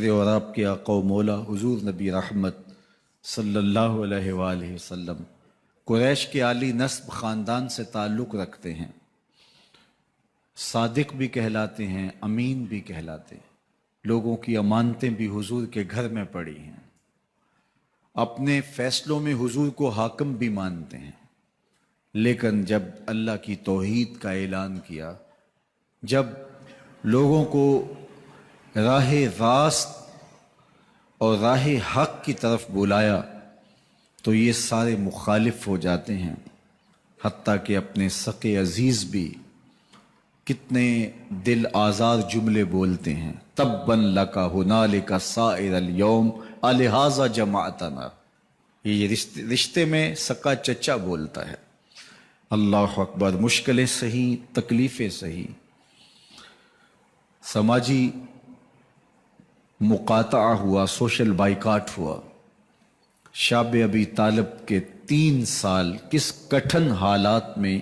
میرے اور آپ کے آقا و مولا حضور نبی رحمت صلی اللہ علیہ وآلہ وسلم قریش کے عالی نسب خاندان سے تعلق رکھتے ہیں، صادق بھی کہلاتے ہیں، امین بھی کہلاتے ہیں۔ لوگوں کی امانتیں بھی حضور کے گھر میں پڑی ہیں، اپنے فیصلوں میں حضور کو حاکم بھی مانتے ہیں۔ لیکن جب اللہ کی توحید کا اعلان کیا، جب لوگوں کو راہ راست اور راہ حق کی طرف بلایا تو یہ سارے مخالف ہو جاتے ہیں، حتیٰ کہ اپنے سقے عزیز بھی کتنے دل آزار جملے بولتے ہیں، تباً لک ہنالک سائر الیوم الہٰذا جمعتنا۔ یہ رشتے میں سکا چچا بولتا ہے۔ اللہ اکبر، مشکلیں سہی، تکلیفیں سہی، سماجی مقاطعہ ہوا، سوشل بائیکاٹ ہوا۔ شاب ابی طالب کے 3 سال کس کٹھن حالات میں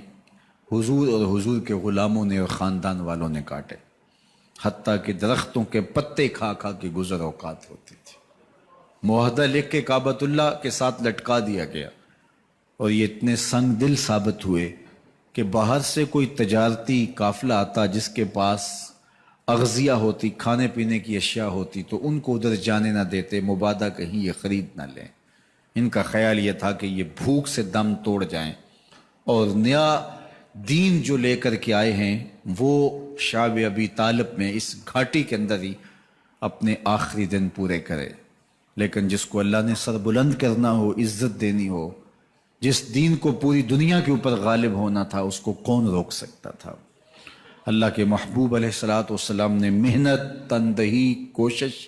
حضور اور حضور کے غلاموں نے اور خاندان والوں نے کاٹے، حتیٰ کہ درختوں کے پتے کھا کھا کے گزر اوقات ہوتی تھی۔ معاہدہ لکھ کے کعبۃ اللہ کے ساتھ لٹکا دیا گیا، اور یہ اتنے سنگ دل ثابت ہوئے کہ باہر سے کوئی تجارتی قافلہ آتا جس کے پاس اغذیہ ہوتی، کھانے پینے کی اشیاء ہوتی، تو ان کو ادھر جانے نہ دیتے، مبادا کہیں یہ خرید نہ لیں۔ ان کا خیال یہ تھا کہ یہ بھوک سے دم توڑ جائیں، اور نیا دین جو لے کر کے آئے ہیں وہ شعب ابی طالب میں اس گھاٹی کے اندر ہی اپنے آخری دن پورے کرے۔ لیکن جس کو اللہ نے سر بلند کرنا ہو، عزت دینی ہو، جس دین کو پوری دنیا کے اوپر غالب ہونا تھا، اس کو کون روک سکتا تھا؟ اللہ کے محبوب علیہ الصلوۃ والسلام نے محنت، تندہی، کوشش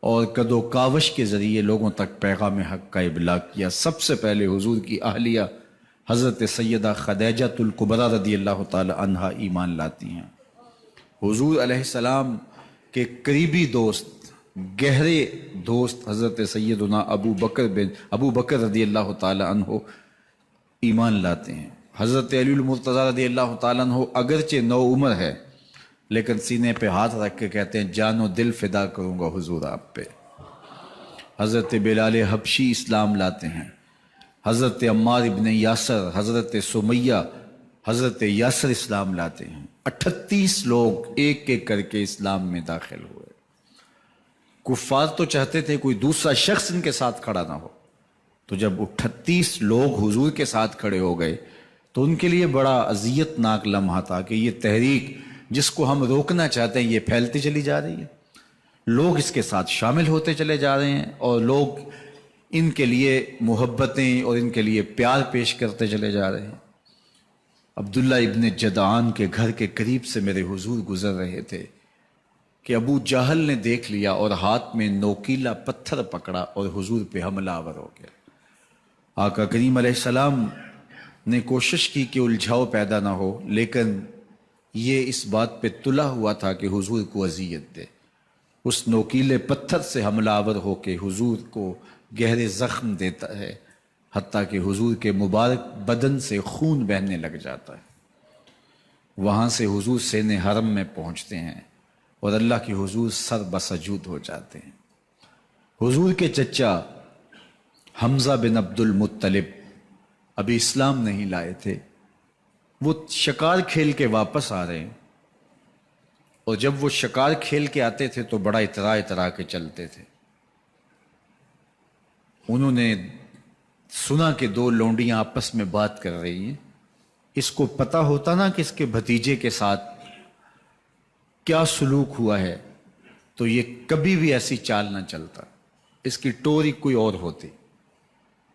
اور کد و کاوش کے ذریعے لوگوں تک پیغام حق کا ابلاغ کیا۔ سب سے پہلے حضور کی اہلیہ حضرت سیدہ خدیجہ الکبریٰ رضی اللہ تعالی عنہا ایمان لاتی ہیں۔ حضور علیہ السلام کے قریبی دوست، گہرے دوست حضرت سیدنا ابو بکر رضی اللہ تعالی عنہ ایمان لاتے ہیں۔ حضرت علی المرتضیٰ رضی اللہ تعالیٰ عنہ اگرچہ نو عمر ہے، لیکن سینے پہ ہاتھ رکھ کے کہتے ہیں جان و دل فدا کروں گا حضور آپ پہ۔ حضرت بلال حبشی اسلام لاتے ہیں۔ حضرت عمار ابن یاسر، حضرت سمیہ، حضرت یاسر اسلام لاتے ہیں۔ 38 لوگ ایک ایک کر کے اسلام میں داخل ہوئے۔ کفار تو چاہتے تھے کوئی دوسرا شخص ان کے ساتھ کھڑا نہ ہو، تو جب 38 لوگ حضور کے ساتھ کھڑے ہو گئے تو ان کے لیے بڑا اذیت ناک لمحہ تھا کہ یہ تحریک جس کو ہم روکنا چاہتے ہیں یہ پھیلتی چلی جا رہی ہے، لوگ اس کے ساتھ شامل ہوتے چلے جا رہے ہیں، اور لوگ ان کے لیے محبتیں اور ان کے لیے پیار پیش کرتے چلے جا رہے ہیں۔ عبداللہ ابن جدعان کے گھر کے قریب سے میرے حضور گزر رہے تھے کہ ابو جہل نے دیکھ لیا اور ہاتھ میں نوکیلا پتھر پکڑا اور حضور پہ حملہ آور ہو گیا۔ آقا کریم علیہ السلام نے کوشش کی کہ الجھاؤ پیدا نہ ہو، لیکن یہ اس بات پہ تلا ہوا تھا کہ حضور کو اذیت دے۔ اس نوکیلے پتھر سے حملہ آور ہو کے حضور کو گہرے زخم دیتا ہے، حتیٰ کہ حضور کے مبارک بدن سے خون بہنے لگ جاتا ہے۔ وہاں سے حضور سین حرم میں پہنچتے ہیں اور اللہ کے حضور سر بسجود ہو جاتے ہیں۔ حضور کے چچا حمزہ بن عبد المطلب ابھی اسلام نہیں لائے تھے، وہ شکار کھیل کے واپس آ رہے ہیں، اور جب وہ شکار کھیل کے آتے تھے تو بڑا اترا کے چلتے تھے۔ انہوں نے سنا کہ 2 لونڈیاں آپس میں بات کر رہی ہیں۔ اس کو پتہ ہوتا نا کہ اس کے بھتیجے کے ساتھ کیا سلوک ہوا ہے، تو یہ کبھی بھی ایسی چال نہ چلتا، اس کی ٹوری کوئی اور ہوتی۔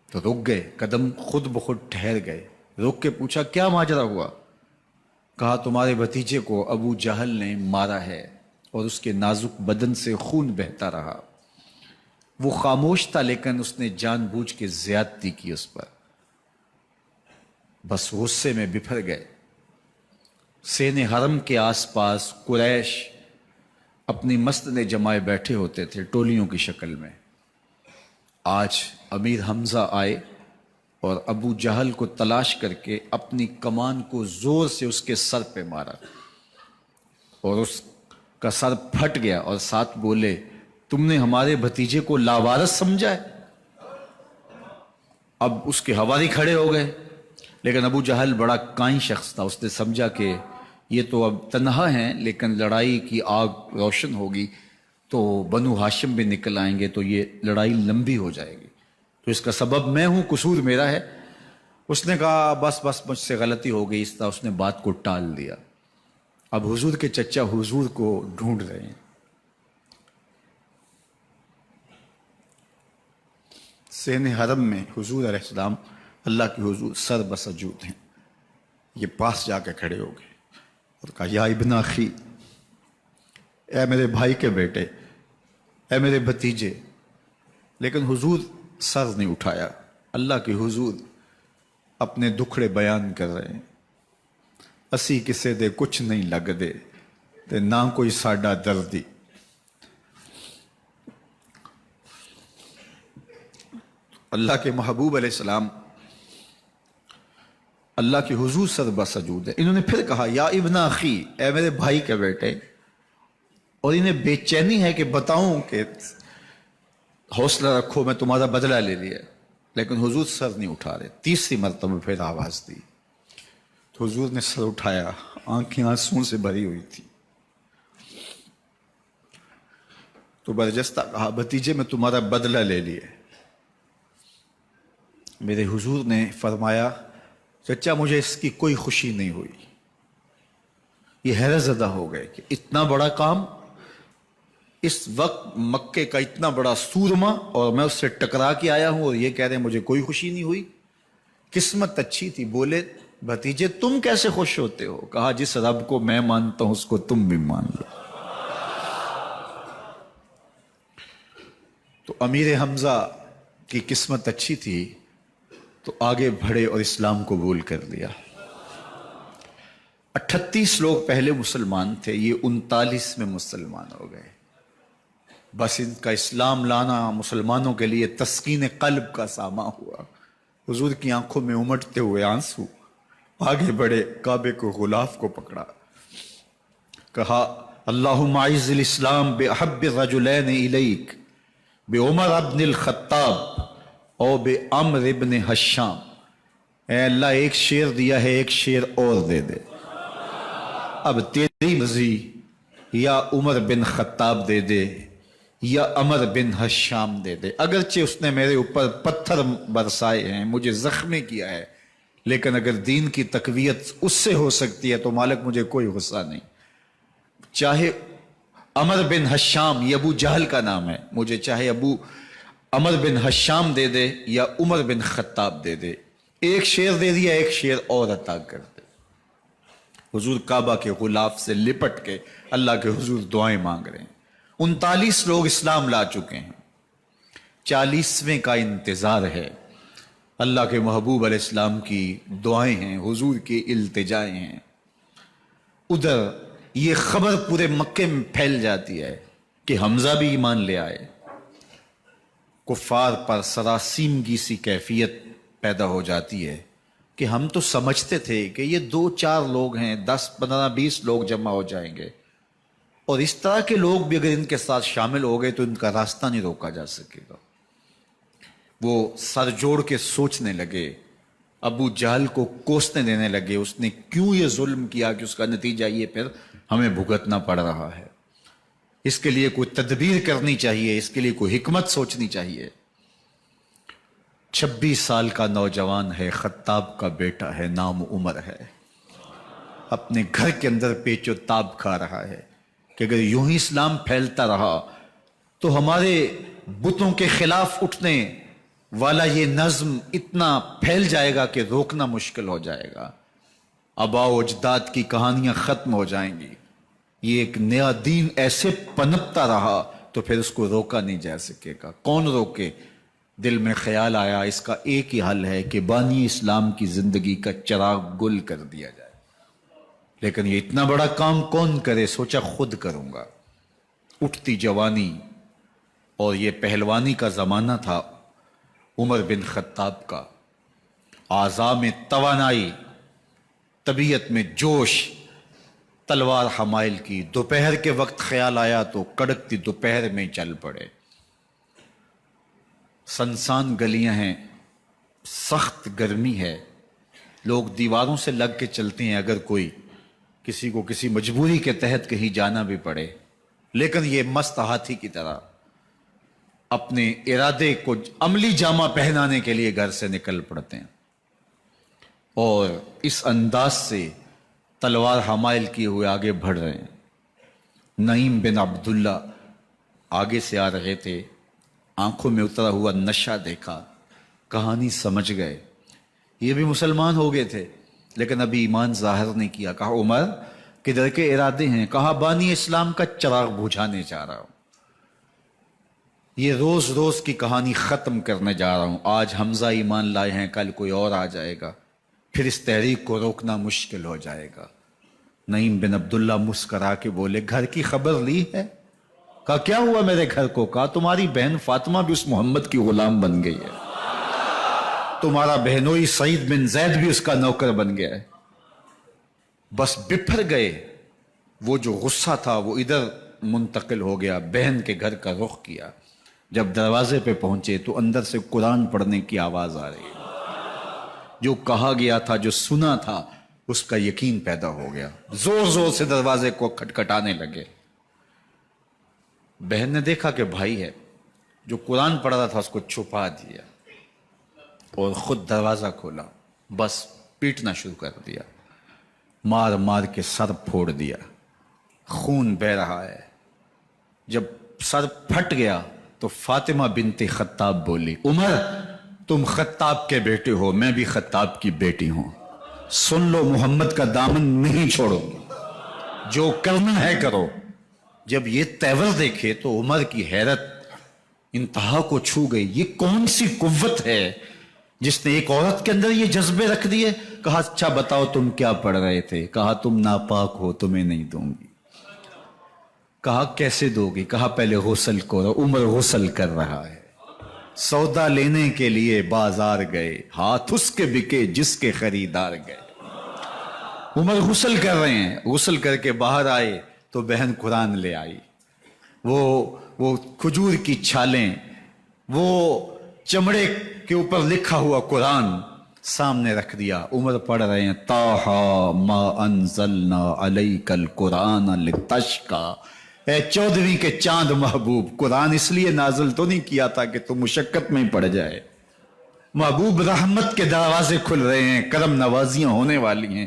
تو رک گئے، قدم خود بخود ٹھہر گئے، رک کے پوچھا کیا ماجرا ہوا؟ کہا تمہارے بھتیجے کو ابو جہل نے مارا ہے اور اس کے نازک بدن سے خون بہتا رہا۔ وہ خاموش تھا، لیکن اس نے جان بوجھ کے زیادتی کی اس پر۔ بس غصے میں بپھر گئے۔ سین حرم کے آس پاس قریش اپنی مسجد جمائے بیٹھے ہوتے تھے ٹولیوں کی شکل میں۔ آج امیر حمزہ آئے اور ابو جہل کو تلاش کر کے اپنی کمان کو زور سے اس کے سر پہ مارا، اور اس کا سر پھٹ گیا، اور ساتھ بولے تم نے ہمارے بھتیجے کو لاوارث سمجھا ہے؟ اب اس کے حواری کھڑے ہو گئے، لیکن ابو جہل بڑا کائن شخص تھا، اس نے سمجھا کہ یہ تو اب تنہا ہیں، لیکن لڑائی کی آگ روشن ہوگی تو بنو ہاشم بھی نکل آئیں گے تو یہ لڑائی لمبی ہو جائے گی، تو اس کا سبب میں ہوں، قصور میرا ہے۔ اس نے کہا بس مجھ سے غلطی ہو گئی، اس طرح اس نے بات کو ٹال دیا۔ اب حضور کے چچا حضور کو ڈھونڈ رہے ہیں، سین حرم میں حضور علیہ السلام اللہ کے حضور سر بسجود ہیں، یہ پاس جا کے کھڑے ہو گئے اور کہا یا ابن اخی، اے میرے بھائی کے بیٹے، اے میرے بھتیجے، لیکن حضور سر نہیں اٹھایا۔ اللہ کے حضور اپنے دکھڑے بیان کر رہے ہیں، اسی کسے دے کچھ نہیں لگ دے تے نہ کوئی ساڈا دردی۔ اللہ کے محبوب علیہ السلام اللہ کے حضور سر بسجود ہے۔ انہوں نے پھر کہا یا ابن اخی، اے میرے بھائی کے بیٹے، اور انہیں بے چینی ہے کہ بتاؤں کہ حوصلہ رکھو میں تمہارا بدلہ لے لیا، لیکن حضور سر نہیں اٹھا رہے۔ تیسری مرتبہ پھر آواز دی تو حضور نے سر اٹھایا، آنکھیں آنسوں سے بھری ہوئی تھی، تو برجستہ کہا بھتیجے میں تمہارا بدلہ لے لیے۔ میرے حضور نے فرمایا چچا مجھے اس کی کوئی خوشی نہیں ہوئی۔ یہ حیرت زدہ ہو گئے کہ اتنا بڑا کام، اس وقت مکے کا اتنا بڑا سورما، اور میں اس سے ٹکرا کے آیا ہوں اور یہ کہہ رہے ہیں مجھے کوئی خوشی نہیں ہوئی۔ قسمت اچھی تھی۔ بولے بھتیجے تم کیسے خوش ہوتے ہو؟ کہا جس رب کو میں مانتا ہوں اس کو تم بھی مان لو۔ تو امیر حمزہ کی قسمت اچھی تھی تو آگے بڑھے اور اسلام قبول کر لیا۔ 38 لوگ پہلے مسلمان تھے، یہ 39 میں مسلمان ہو گئے۔ بس ان کا اسلام لانا مسلمانوں کے لیے تسکین قلب کا ساما ہوا۔ حضور کی آنکھوں میں امٹتے ہوئے آنسو، آگے بڑھے، کعبے کو غلاف کو پکڑا، کہا اللہم اعز الاسلام باحب الرجلین الیک بعمر ابن الخطاب او بعمر ابن حشام۔ اے اللہ ایک شیر دیا ہے، ایک شیر اور دے دے، اب تیری مرضی، یا عمر بن خطاب دے دے یا عمر بن حشام دے دے۔ اگرچہ اس نے میرے اوپر پتھر برسائے ہیں، مجھے زخمی کیا ہے، لیکن اگر دین کی تقویت اس سے ہو سکتی ہے تو مالک مجھے کوئی غصہ نہیں۔ چاہے عمر بن حشام، یہ ابو جہل کا نام ہے، مجھے چاہے ابو عمر بن حشام دے دے یا عمر بن خطاب دے دے، ایک شیر دے دیا، ایک شیر اور عطا کر دے۔ حضور کعبہ کے غلاف سے لپٹ کے اللہ کے حضور دعائیں مانگ رہے ہیں۔ 39 لوگ اسلام لا چکے ہیں، 40ویں کا انتظار ہے۔ اللہ کے محبوب علیہ السلام کی دعائیں ہیں، حضور کی التجائیں ہیں۔ ادھر یہ خبر پورے مکے میں پھیل جاتی ہے کہ حمزہ بھی ایمان لے آئے۔ کفار پر سراسیمگی سی کیفیت پیدا ہو جاتی ہے کہ ہم تو سمجھتے تھے کہ یہ 2-4 لوگ ہیں، 10-15-20 لوگ جمع ہو جائیں گے، اور اس طرح کے لوگ بھی اگر ان کے ساتھ شامل ہو گئے تو ان کا راستہ نہیں روکا جا سکے گا۔ وہ سر جوڑ کے سوچنے لگے، ابو جہل کو کوسنے دینے لگے، اس نے کیوں یہ ظلم کیا کہ اس کا نتیجہ یہ پھر ہمیں بھگتنا پڑ رہا ہے۔ اس کے لیے کوئی تدبیر کرنی چاہیے، اس کے لیے کوئی حکمت سوچنی چاہیے۔ 26 سال کا نوجوان ہے، خطاب کا بیٹا ہے، نام عمر ہے، اپنے گھر کے اندر پیچ و تاب کھا رہا ہے کہ اگر یوں ہی اسلام پھیلتا رہا تو ہمارے بتوں کے خلاف اٹھنے والا یہ نظم اتنا پھیل جائے گا کہ روکنا مشکل ہو جائے گا، آباء و اجداد کی کہانیاں ختم ہو جائیں گی، یہ ایک نیا دین ایسے پنپتا رہا تو پھر اس کو روکا نہیں جا سکے گا۔ کون روکے؟ دل میں خیال آیا اس کا ایک ہی حل ہے کہ بانی اسلام کی زندگی کا چراغ گل کر دیا جائے، لیکن یہ اتنا بڑا کام کون کرے؟ سوچا خود کروں گا۔ اٹھتی جوانی اور یہ پہلوانی کا زمانہ تھا عمر بن خطاب کا، اعضاء میں توانائی، طبیعت میں جوش، تلوار حمائل کی. دوپہر کے وقت خیال آیا تو کڑکتی دوپہر میں چل پڑے. سنسان گلیاں ہیں، سخت گرمی ہے، لوگ دیواروں سے لگ کے چلتے ہیں اگر کوئی کسی کو کسی مجبوری کے تحت کہیں جانا بھی پڑے. لیکن یہ مست ہاتھی کی طرح اپنے ارادے کو عملی جامہ پہنانے کے لیے گھر سے نکل پڑتے ہیں، اور اس انداز سے تلوار حمائل کیے ہوئے آگے بڑھ رہے ہیں. نعیم بن عبداللہ آگے سے آ رہے تھے، آنکھوں میں اترا ہوا نشہ دیکھا، کہانی سمجھ گئے. یہ بھی مسلمان ہو گئے تھے لیکن ابھی ایمان ظاہر نہیں کیا. کہا عمر کدھر کے ارادے ہیں؟ کہا بانی اسلام کا چراغ بجھانے جا رہا ہوں، یہ روز روز کی کہانی ختم کرنے جا رہا ہوں. آج حمزہ ایمان لائے ہیں، کل کوئی اور آ جائے گا، پھر اس تحریک کو روکنا مشکل ہو جائے گا. نعیم بن عبداللہ مسکرا کے بولے گھر کی خبر لی ہے؟ کہا کیا ہوا میرے گھر کو؟ کہا تمہاری بہن فاطمہ بھی اس محمد کی غلام بن گئی ہے، تمہارا بہنوئی سعید بن زید بھی اس کا نوکر بن گیا ہے. بس بپھر گئے. وہ جو غصہ تھا وہ ادھر منتقل ہو گیا، بہن کے گھر کا رخ کیا. جب دروازے پہ پہنچے تو اندر سے قرآن پڑھنے کی آواز آ رہی ہے. جو کہا گیا تھا، جو سنا تھا، اس کا یقین پیدا ہو گیا. زور زور سے دروازے کو کھٹکھٹانے لگے. بہن نے دیکھا کہ بھائی ہے، جو قرآن پڑھ رہا تھا اس کو چھپا دیا اور خود دروازہ کھولا. بس پیٹنا شروع کر دیا، مار مار کے سر پھوڑ دیا، خون بہ رہا ہے. جب سر پھٹ گیا تو فاطمہ بنت خطاب بولی عمر تم خطاب کے بیٹے ہو، میں بھی خطاب کی بیٹی ہوں، سن لو محمد کا دامن نہیں چھوڑو گی، جو کرنا ہے کرو. جب یہ تیور دیکھے تو عمر کی حیرت انتہا کو چھو گئی. یہ کون سی قوت ہے جس نے ایک عورت کے اندر یہ جذبے رکھ دیے؟ کہا اچھا بتاؤ تم کیا پڑھ رہے تھے؟ کہا تم ناپاک ہو، تمہیں نہیں دوں گی. کہا کیسے دو گی؟ کہا پہلے غسل کرو. عمر غسل کر رہا ہے. سودا لینے کے لیے بازار گئے، ہاتھ اس کے بکے جس کے خریدار گئے. عمر غسل کر رہے ہیں. غسل کر کے باہر آئے تو بہن قرآن لے آئی. وہ کھجور کی چھالیں، وہ چمڑے کے اوپر لکھا ہوا قرآن سامنے رکھ دیا. عمر پڑھ رہے ہیں طٰہٰ ما انزلنا علیک القرآن لتشقیٰ. اے 14ویں کے چاند محبوب، قرآن اس لیے نازل تو نہیں کیا تھا کہ تم مشقت میں پڑ جائے. محبوب رحمت کے دروازے کھل رہے ہیں، کرم نوازیاں ہونے والی ہیں.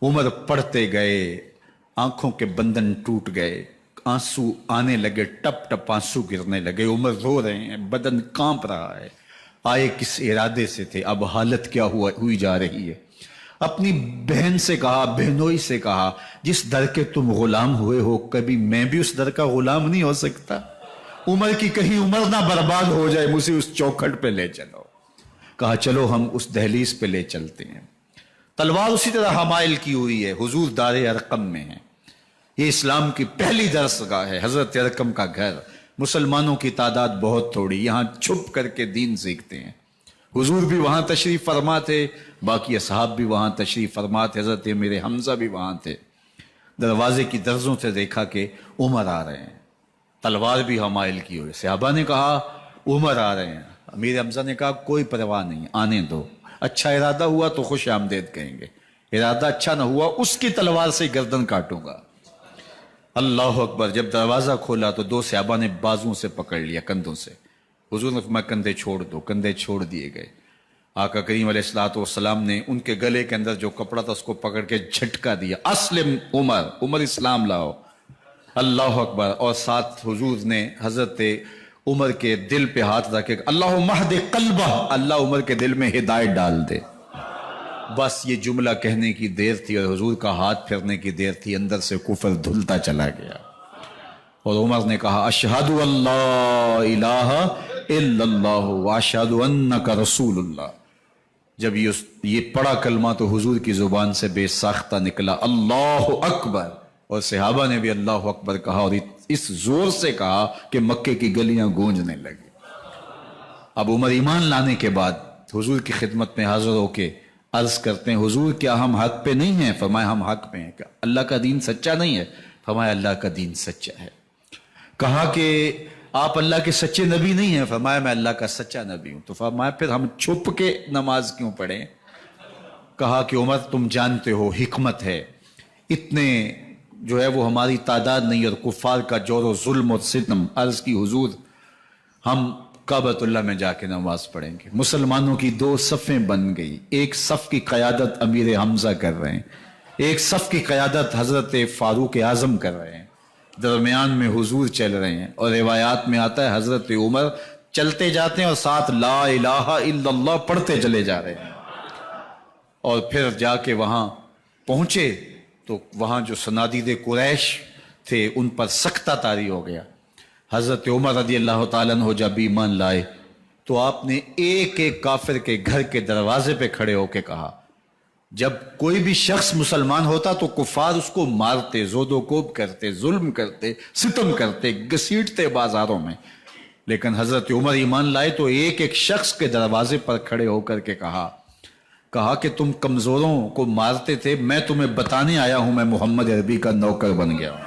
عمر پڑھتے گئے، آنکھوں کے بندن ٹوٹ گئے، آنسو آنے لگے، ٹپ ٹپ آنسو گرنے لگے. عمر رو رہے ہیں، بدن کانپ رہا ہے. آئے کس ارادے سے تھے، اب حالت کیا ہوئی جا رہی ہے. اپنی بہن سے کہا، بہنوئی سے کہا جس در کے تم غلام ہوئے ہو کبھی میں بھی اس در کا غلام نہیں ہو سکتا؟ عمر کی کہیں عمر نہ برباد ہو جائے، مجھے اس چوکھٹ پہ لے چلو. کہا چلو ہم اس دہلیز پہ لے چلتے ہیں. تلوار اسی طرح حمائل کی ہوئی ہے، حضور دار ارقم میں ہے. یہ اسلام کی پہلی درس گاہ ہے، حضرت ارقم کا گھر. مسلمانوں کی تعداد بہت تھوڑی، یہاں چھپ کر کے دین سیکھتے ہیں. حضور بھی وہاں تشریف فرما تھے، باقی اصحاب بھی وہاں تشریف فرما تھے، حضرت میرے حمزہ بھی وہاں تھے. دروازے کی درزوں سے دیکھا کہ عمر آ رہے ہیں، تلوار بھی حمائل کی ہوئی. صحابہ نے کہا عمر آ رہے ہیں. امیر حمزہ نے کہا کوئی پرواہ نہیں، آنے دو. اچھا ارادہ ہوا تو خوش آمدید کہیں گے، ارادہ اچھا نہ ہوا اس کی تلوار سے گردن کاٹوں گا. اللہ اکبر. جب دروازہ کھولا تو دو صحابہ نے بازوں سے پکڑ لیا، کندھوں سے. حضور نے فرمایا کندھے چھوڑ دو. کندھے چھوڑ دیے گئے. آقا کریم علیہ الصلوۃ والسلام نے ان کے گلے کے اندر جو کپڑا تھا اس کو پکڑ کے جھٹکا دیا، اسلم عمر، عمر اسلام لاؤ. اللہ اکبر. اور ساتھ حضور نے حضرت عمر کے دل پہ ہاتھ رکھے، اللہم اہد قلبہ، اللہ عمر کے دل میں ہدایت ڈال دے. بس یہ جملہ کہنے کی دیر تھی اور حضور کا ہاتھ پھرنے کی دیر تھی، اندر سے کفر دھلتا چلا گیا. اور عمر نے کہا اشہد اللہ الہ الا اللہ واشہد انک رسول اللہ. جب یہ پڑا کلمہ تو حضور کی زبان سے بے ساختہ نکلا اللہ اکبر، اور صحابہ نے بھی اللہ اکبر کہا، اور اس زور سے کہا کہ مکے کی گلیاں گونجنے لگی. اب عمر ایمان لانے کے بعد حضور کی خدمت میں حاضر ہو کے عرض کرتے ہیں حضور کیا ہم حق پہ نہیں ہیں؟ فرمایا ہم حق پہ ہیں. کہ اللہ کا دین سچا نہیں ہے؟ فرمایا اللہ کا دین سچا ہے. کہا کہ آپ اللہ کے سچے نبی نہیں ہیں؟ فرمایا میں اللہ کا سچا نبی ہوں. تو فرمایا پھر ہم چھپ کے نماز کیوں پڑھیں؟ کہا کہ عمر تم جانتے ہو حکمت ہے، اتنے جو ہے وہ ہماری تعداد نہیں، اور کفار کا جور و ظلم اور ستم. عرض کی حضور ہم کعبۃ اللہ میں جا کے نماز پڑھیں گے. مسلمانوں کی 2 صفیں بن گئی. ایک صف کی قیادت امیر حمزہ کر رہے ہیں، ایک صف کی قیادت حضرت فاروق اعظم کر رہے ہیں، درمیان میں حضور چل رہے ہیں. اور روایات میں آتا ہے حضرت عمر چلتے جاتے ہیں اور ساتھ لا الہ الا اللہ پڑھتے چلے جا رہے ہیں. اور پھر جا کے وہاں پہنچے تو وہاں جو صنادید قریش تھے ان پر سختہ طاری ہو گیا. حضرت عمر رضی اللہ تعالیٰ عنہ جب ایمان لائے تو آپ نے ایک ایک کافر کے گھر کے دروازے پہ کھڑے ہو کے کہا، جب کوئی بھی شخص مسلمان ہوتا تو کفار اس کو مارتے، زود و کوب کرتے، ظلم کرتے، ستم کرتے، گھسیٹتے بازاروں میں، لیکن حضرت عمر ایمان لائے تو ایک ایک شخص کے دروازے پر کھڑے ہو کر کے کہا کہ تم کمزوروں کو مارتے تھے، میں تمہیں بتانے آیا ہوں میں محمد عربی کا نوکر بن گیا ہوں.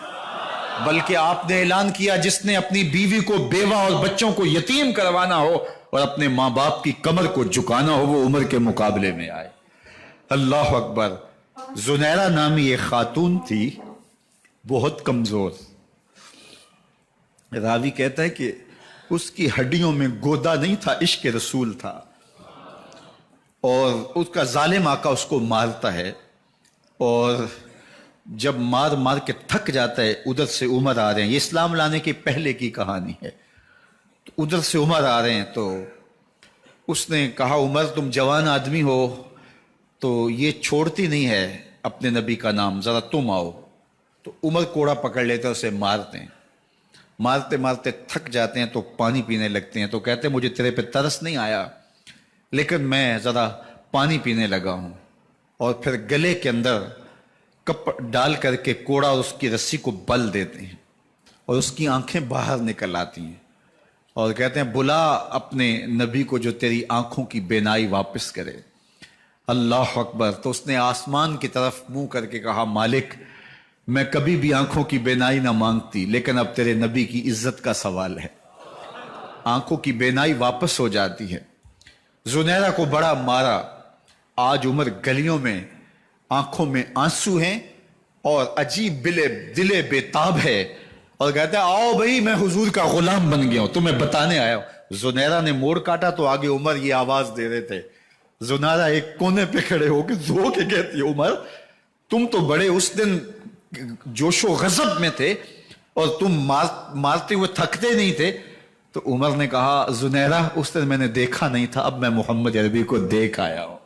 بلکہ آپ نے اعلان کیا جس نے اپنی بیوی کو، بیوہ اور بچوں کو یتیم کروانا ہو اور اپنے ماں باپ کی کمر کو جھکانا ہو وہ عمر کے مقابلے میں آئے. اللہ اکبر. زنیرہ نامی ایک خاتون تھی، بہت کمزور. راوی کہتا ہے کہ اس کی ہڈیوں میں گودا نہیں تھا، عشق رسول تھا. اور اس کا ظالم آقا اس کو مارتا ہے، اور جب مار مار کے تھک جاتا ہے، ادھر سے عمر آ رہے ہیں، یہ اسلام لانے کے پہلے کی کہانی ہے. تو ادھر سے عمر آ رہے ہیں تو اس نے کہا عمر تم جوان آدمی ہو تو یہ چھوڑتی نہیں ہے اپنے نبی کا نام، ذرا تم آؤ. تو عمر کوڑا پکڑ لیتے ہیں، اسے مارتے ہیں. مارتے مارتے تھک جاتے ہیں تو پانی پینے لگتے ہیں. تو کہتے ہیں مجھے تیرے پہ ترس نہیں آیا لیکن میں ذرا پانی پینے لگا ہوں. اور پھر گلے کے اندر کپ ڈال کر کے کوڑا اور اس کی رسی کو بل دیتے ہیں اور اس کی آنکھیں باہر نکل آتی ہیں اور کہتے ہیں بلا اپنے نبی کو جو تیری آنکھوں کی بینائی واپس کرے. اللہ اکبر. تو اس نے آسمان کی طرف منہ کر کے کہا مالک میں کبھی بھی آنکھوں کی بینائی نہ مانگتی لیکن اب تیرے نبی کی عزت کا سوال ہے. آنکھوں کی بینائی واپس ہو جاتی ہے. زنیرہ کو بڑا مارا. آج عمر گلیوں میں آنکھوں میں آنسو ہیں اور عجیب دلے بےتاب ہے اور کہتے ہیں آؤ بھائی میں حضور کا غلام بن گیا ہوں، تمہیں بتانے آیا ہوں. زنیرہ نے موڑ کاٹا تو آگے عمر یہ آواز دے رہے تھے. زنیرہ ایک کونے پہ کھڑے ہو کے رو کے کہتی ہے عمر تم تو بڑے اس دن جوش و غضب میں تھے اور تم مارتے ہوئے تھکتے نہیں تھے. تو عمر نے کہا زنیرہ اس دن میں نے دیکھا نہیں تھا، اب میں محمد عربی کو دیکھ آیا ہوں.